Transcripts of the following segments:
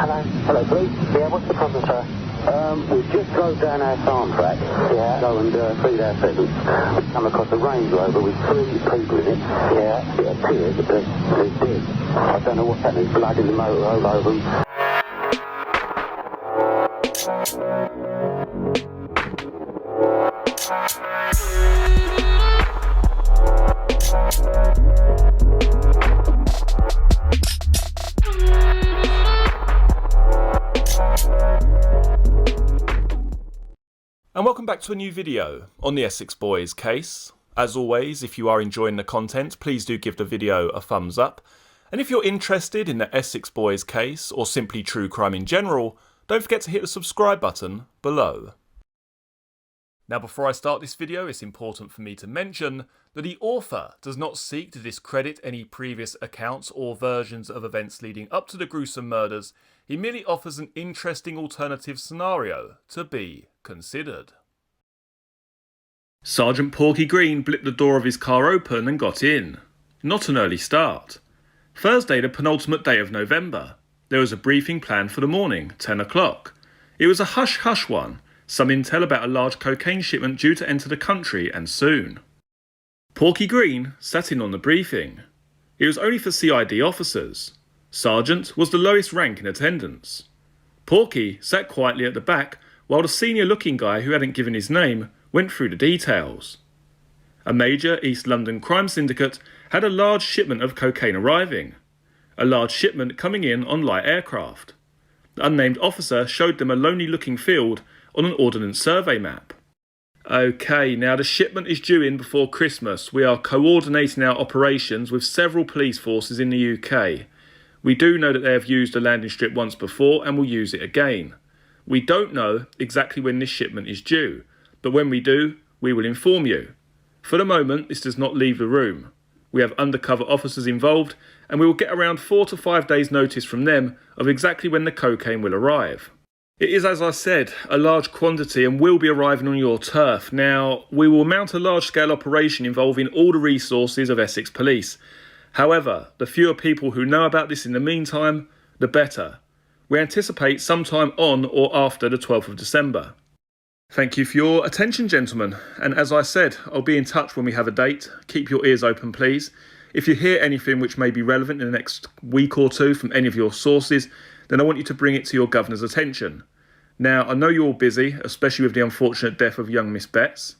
Hello. Hello, police. Yeah, what's the problem, sir? We just drove down our farm track. Yeah. Go and feed our pheasants. We come across a Range Rover with 3 people in it. Yeah. It appears that they're dead. I don't know what's happening. Blood in the motor all over them. And welcome back to a new video on the Essex Boys case. As always, if you are enjoying the content, please do give the video a thumbs up. And if you're interested in the Essex Boys case, or simply true crime in general, don't forget to hit the subscribe button below. Now, before I start this video, it's important for me to mention that the author does not seek to discredit any previous accounts or versions of events leading up to the gruesome murders. He merely offers an interesting alternative scenario to be considered. Sergeant Porky Green blipped the door of his car open and got in. Not an early start. Thursday, the penultimate day of November. There was a briefing planned for the morning, 10 o'clock. It was a hush-hush one. Some intel about a large cocaine shipment due to enter the country, and soon. Porky Green sat in on the briefing. It was only for CID officers. Sergeant was the lowest rank in attendance. Porky sat quietly at the back while the senior-looking guy who hadn't given his name went through the details. A major East London crime syndicate had a large shipment of cocaine arriving. A large shipment coming in on light aircraft. The unnamed officer showed them a lonely-looking field on an ordnance survey map. Okay, now the shipment is due in before Christmas. We are coordinating our operations with several police forces in the UK. We do know that they have used the landing strip once before and will use it again. We don't know exactly when this shipment is due, but when we do, we will inform you. For the moment, this does not leave the room. We have undercover officers involved, and we will get around 4 to 5 days notice from them of exactly when the cocaine will arrive. It is, as I said, a large quantity and will be arriving on your turf. Now, we will mount a large-scale operation involving all the resources of Essex Police. However, the fewer people who know about this in the meantime, the better. We anticipate sometime on or after the 12th of December. Thank you for your attention, gentlemen. And as I said, I'll be in touch when we have a date. Keep your ears open, please. If you hear anything which may be relevant in the next week or two from any of your sources, then I want you to bring it to your governor's attention. Now, I know you're all busy, especially with the unfortunate death of young Miss Betts.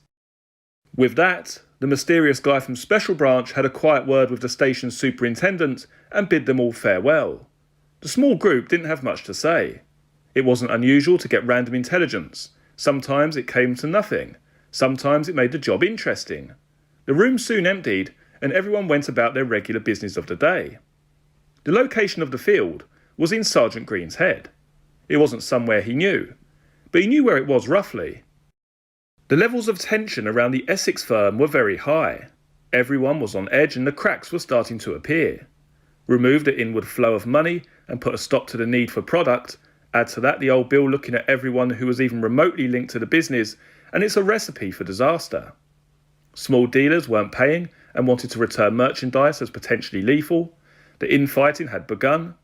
With that, the mysterious guy from Special Branch had a quiet word with the station's superintendent and bid them all farewell. The small group didn't have much to say. It wasn't unusual to get random intelligence. Sometimes it came to nothing. Sometimes it made the job interesting. The room soon emptied and everyone went about their regular business of the day. The location of the field was in Sergeant Green's head. It wasn't somewhere he knew, but he knew where it was roughly. The levels of tension around the Essex firm were very high. Everyone was on edge and the cracks were starting to appear. Remove the inward flow of money and put a stop to the need for product. Add to that the old Bill looking at everyone who was even remotely linked to the business, and it's a recipe for disaster. Small dealers weren't paying and wanted to return merchandise as potentially lethal. The infighting had begun.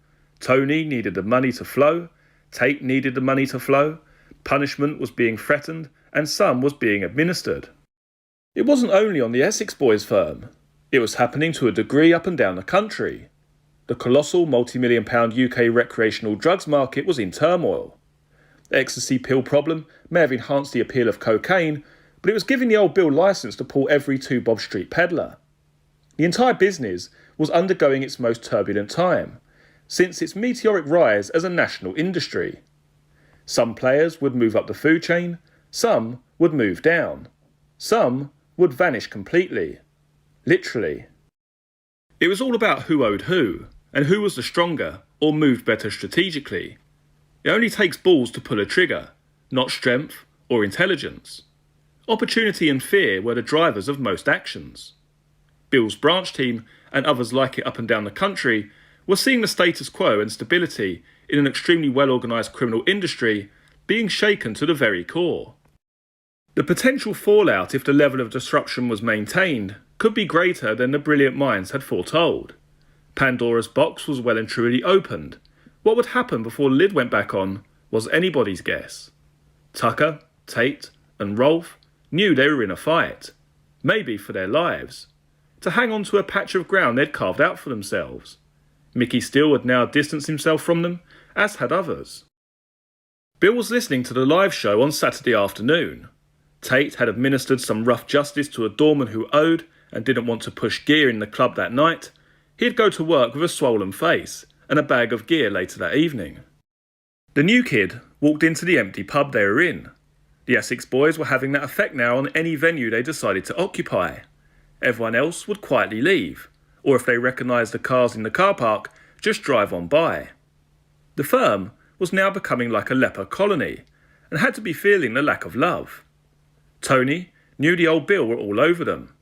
Tony needed the money to flow. Tate needed the money to flow. Punishment was being threatened and some was being administered. It wasn't only on the Essex Boys firm. It was happening to a degree up and down the country. The colossal multi-million-pound UK recreational drugs market was in turmoil. The ecstasy pill problem may have enhanced the appeal of cocaine, but it was giving the old Bill licence to pull every 2 Bob Street peddler. The entire business was undergoing its most turbulent time, since its meteoric rise as a national industry. Some players would move up the food chain, some would move down, some would vanish completely. Literally. It was all about who owed who, and who was the stronger or moved better strategically. It only takes balls to pull a trigger, not strength or intelligence. Opportunity and fear were the drivers of most actions. Bill's branch team, and others like it up and down the country, were seeing the status quo and stability in an extremely well-organised criminal industry being shaken to the very core. The potential fallout if the level of disruption was maintained could be greater than the brilliant minds had foretold. Pandora's box was well and truly opened. What would happen before the lid went back on was anybody's guess. Tucker, Tate, and Rolf knew they were in a fight, maybe for their lives, to hang on to a patch of ground they'd carved out for themselves. Mickey Steele had now distanced himself from them, as had others. Bill was listening to the live show on Saturday afternoon. Tate had administered some rough justice to a doorman who owed and didn't want to push gear in the club that night. He'd go to work with a swollen face and a bag of gear later that evening. The new kid walked into the empty pub they were in. The Essex boys were having that effect now on any venue they decided to occupy. Everyone else would quietly leave, or if they recognised the cars in the car park, just drive on by. The firm was now becoming like a leper colony, and had to be feeling the lack of love. Tony knew the old Bill were all over them.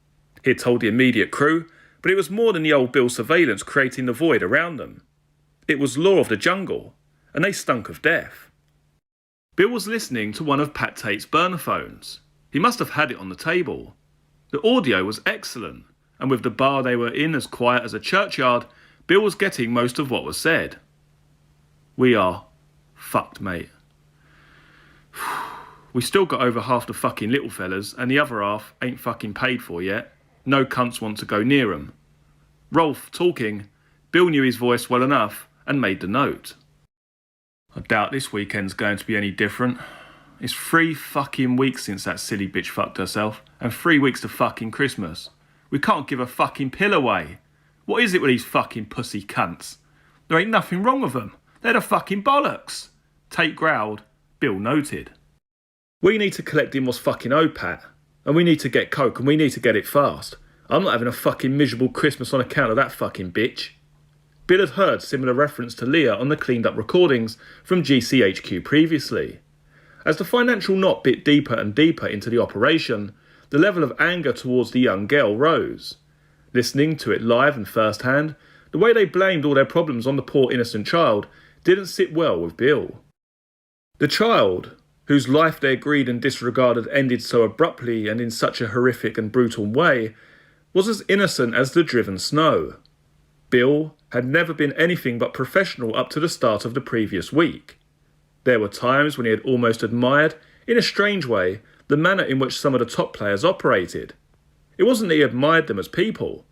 He had told the immediate crew, but it was more than the old Bill surveillance creating the void around them. It was law of the jungle, and they stunk of death. Bill was listening to one of Pat Tate's burner phones. He must have had it on the table. The audio was excellent, and with the bar they were in as quiet as a churchyard, Bill was getting most of what was said. We are fucked, mate. We still got over half the fucking little fellas, and the other half ain't fucking paid for yet. No cunts want to go near 'em. Rolf talking, Bill knew his voice well enough and made the note. I doubt this weekend's going to be any different. It's 3 fucking weeks since that silly bitch fucked herself, and 3 weeks to fucking Christmas. We can't give a fucking pill away. What is it with these fucking pussy cunts? There ain't nothing wrong with them. They're the fucking bollocks. Tate growled. Bill noted. We need to collect him what's fucking owed, Pat. And we need to get coke, and we need to get it fast. I'm not having a fucking miserable Christmas on account of that fucking bitch. Bill had heard similar reference to Leah on the cleaned up recordings from GCHQ previously. As the financial knot bit deeper and deeper into the operation, the level of anger towards the young girl rose. Listening to it live and first hand, the way they blamed all their problems on the poor innocent child didn't sit well with Bill. The child, whose life their greed and disregard had ended so abruptly and in such a horrific and brutal way, was as innocent as the driven snow. Bill had never been anything but professional up to the start of the previous week. There were times when he had almost admired, in a strange way, the manner in which some of the top players operated. It wasn't that he admired them as people.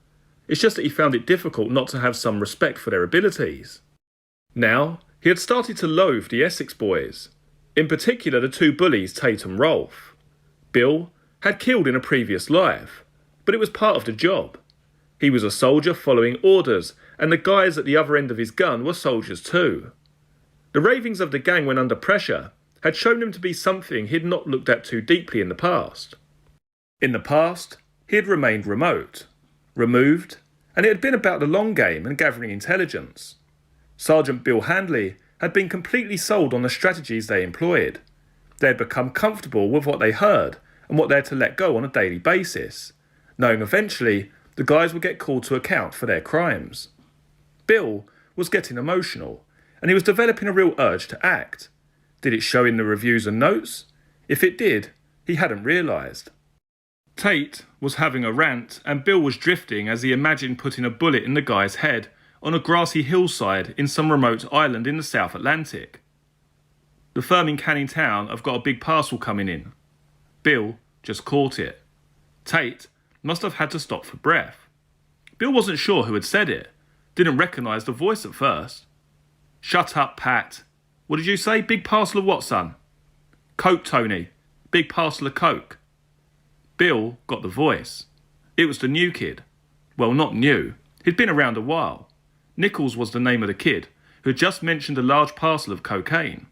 It's just that he found it difficult not to have some respect for their abilities. Now, he had started to loathe the Essex boys. In particular, the 2 bullies, Tate and Rolf. Bill had killed in a previous life, but it was part of the job. He was a soldier following orders, and the guys at the other end of his gun were soldiers too. The ravings of the gang when under pressure had shown him to be something he'd not looked at too deeply in the past. In the past, he had remained remote, removed, and it had been about the long game and gathering intelligence. Sergeant Bill Handley had been completely sold on the strategies they employed. They had become comfortable with what they heard and what they had to let go on a daily basis, knowing eventually the guys would get called to account for their crimes. Bill was getting emotional, and he was developing a real urge to act. Did it show in the reviews and notes? If it did, he hadn't realised. Tate was having a rant, and Bill was drifting as he imagined putting a bullet in the guy's head on a grassy hillside in some remote island in the South Atlantic. The firm in Canning Town have got a big parcel coming in. Bill just caught it. Tate must have had to stop for breath. Bill wasn't sure who had said it, didn't recognise the voice at first. Shut up, Pat. What did you say? Big parcel of what, son? Coke, Tony. Big parcel of coke. Bill got the voice. It was the new kid. Well, not new. He'd been around a while. Nichols was the name of the kid, who had just mentioned a large parcel of cocaine.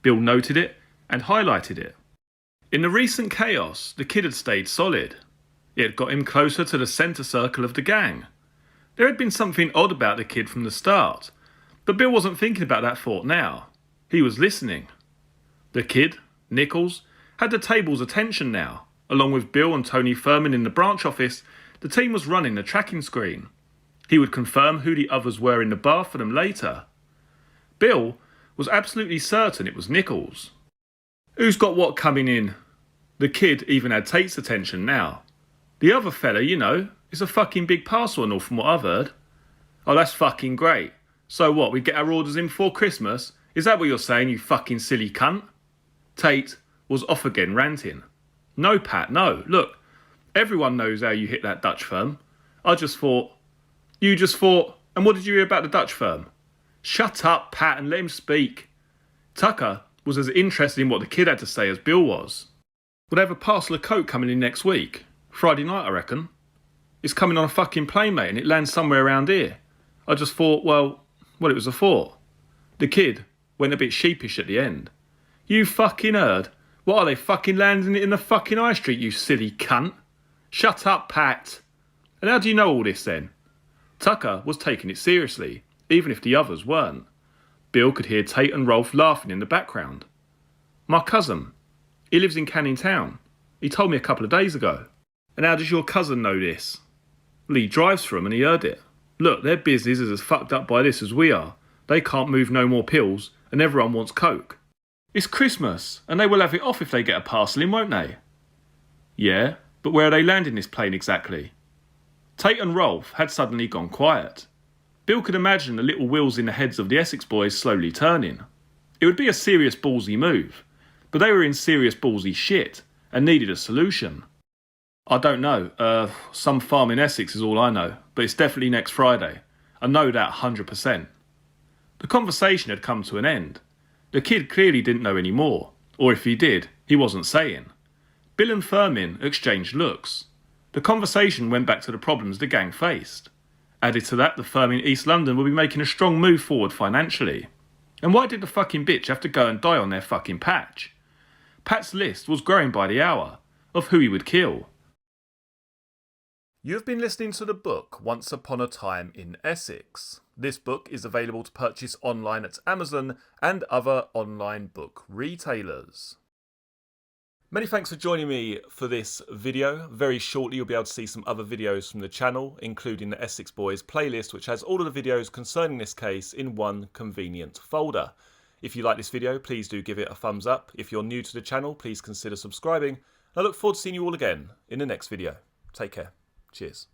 Bill noted it and highlighted it. In the recent chaos, the kid had stayed solid. It had got him closer to the centre circle of the gang. There had been something odd about the kid from the start, but Bill wasn't thinking about that thought now. He was listening. The kid, Nichols, had the table's attention now. Along with Bill and Tony Furman in the branch office, the team was running the tracking screen. He would confirm who the others were in the bar for them later. Bill was absolutely certain it was Nichols. Who's got what coming in? The kid even had Tate's attention now. The other fella, you know, is a fucking big parcel and all from what I've heard. Oh, that's fucking great. So what, we get our orders in before Christmas? Is that what you're saying, you fucking silly cunt? Tate was off again ranting. No, Pat, no. Look, everyone knows how you hit that Dutch firm. You just thought, and what did you hear about the Dutch firm? Shut up, Pat, and let him speak. Tucker was as interested in what the kid had to say as Bill was. We'll have a parcel of coke coming in next week. Friday night, I reckon. It's coming on a fucking plane, mate, and it lands somewhere around here. I just thought, well, it was a thought. The kid went a bit sheepish at the end. You fucking heard? What are they fucking landing it in the fucking high street, you silly cunt? Shut up, Pat. And how do you know all this then? Tucker was taking it seriously, even if the others weren't. Bill could hear Tate and Rolf laughing in the background. My cousin. He lives in Canning Town. He told me a couple of days ago. And how does your cousin know this? Well, he drives for 'em and he heard it. Look, their business is as fucked up by this as we are. They can't move no more pills and everyone wants coke. It's Christmas and they will have it off if they get a parcel in, won't they? Yeah, but where are they landing this plane exactly? Tate and Rolf had suddenly gone quiet. Bill could imagine the little wheels in the heads of the Essex boys slowly turning. It would be a serious ballsy move, but they were in serious ballsy shit and needed a solution. I don't know, some farm in Essex is all I know, but it's definitely next Friday. I know that 100%. The conversation had come to an end. The kid clearly didn't know any more, or if he did, he wasn't saying. Bill and Firmin exchanged looks. The conversation went back to the problems the gang faced. Added to that, the firm in East London would be making a strong move forward financially. And why did the fucking bitch have to go and die on their fucking patch? Pat's list was growing by the hour, of who he would kill. You have been listening to the book Once Upon a Time in Essex. This book is available to purchase online at Amazon and other online book retailers. Many thanks for joining me for this video. Very shortly you'll be able to see some other videos from the channel, including the Essex Boys playlist, which has all of the videos concerning this case in one convenient folder. If you like this video, please do give it a thumbs up. If you're new to the channel, please consider subscribing. I look forward to seeing you all again in the next video. Take care. Cheers.